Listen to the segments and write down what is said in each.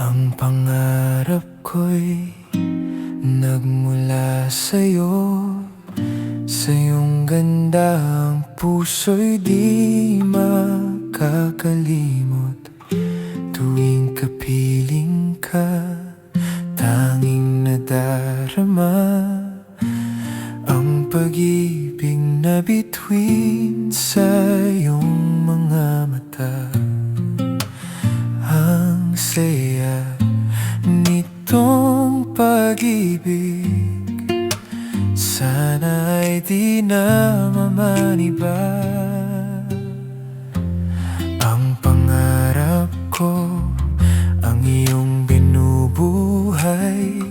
Ang pangarap ko'y nagmula sa'yo. Sa iyong ganda ang puso'y di makakalimot. Tuwing kapiling ka, tanging nadarama ang pag-ibig na bituin sa iyong mga mata. Ang saya nitong pag-ibig, sana ay di na mamaniba. Ang pangarap ko, ang iyong binubuhay,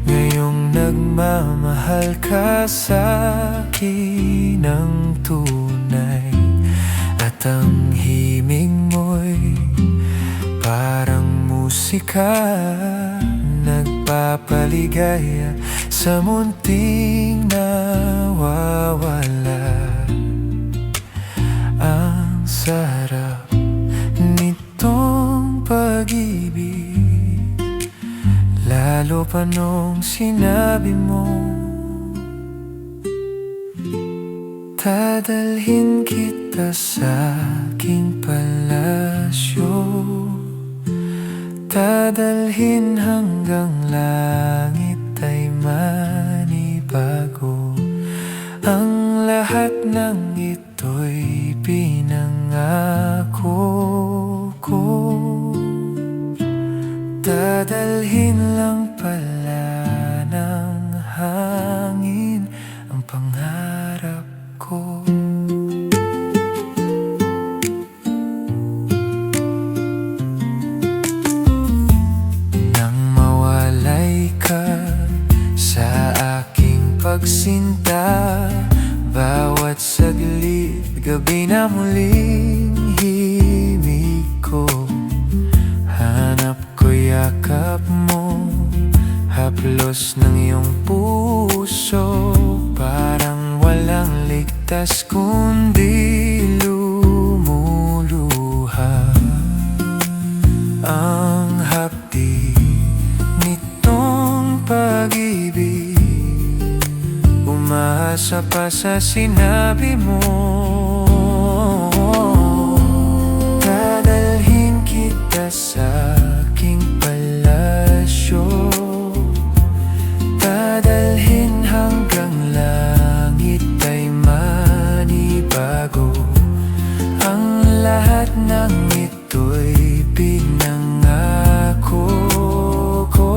ngayong nagmamahal ka sa'kin ng tunay. At ang himig mo'y parang musika, nagpapaligaya sa munting nawawala. Ang sarap nitong pag-ibig, lalo pa nung sinabi mo dadalhin kita sa aking palasyo. Dadalhin hanggang langit ay manibago. Ang lahat ng ito'y pinangako ko. Dadalhin lang pala ng hangin ang pangarap ko. Sa aking pagsinta, bawat saglit, gabi na muling himig ko. Hanap ko yakap mo, haplos ng iyong puso. Parang walang ligtas kundi lumuluha. Ang hapdi nitong pag-ibig, umasa pa sa sinabi mo. Dadalhin kita sa aking palasyo. Dadalhin hanggang langit ay manibago. Ang lahat ng ito'y pinangako ko.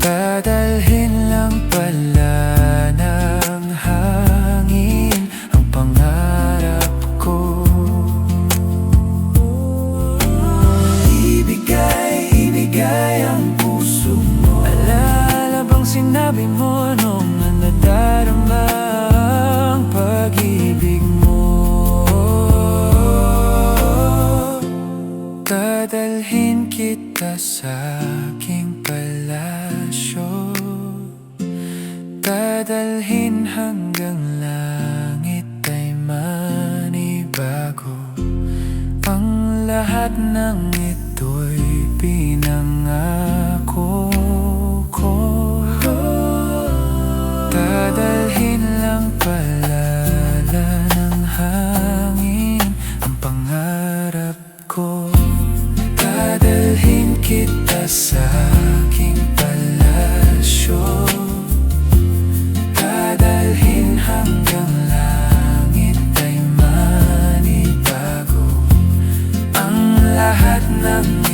Dadalhin lang pala ng hangin ang pangarap ko. Ibigay ang puso mo. Alala bang sinabi mo nung nadarama ang pag-ibig mo? Dadalhin kita sa aking palasyo. Dadalhin hanggang langit ay manibago. Ang lahat ng ito'y pinangako ko. Dadalhin lang pala ng hangin ang pangarap ko. Dadalhin kita sa aking palasyo. Dadalhin hanggang langit ay manibago. Ang lahat ng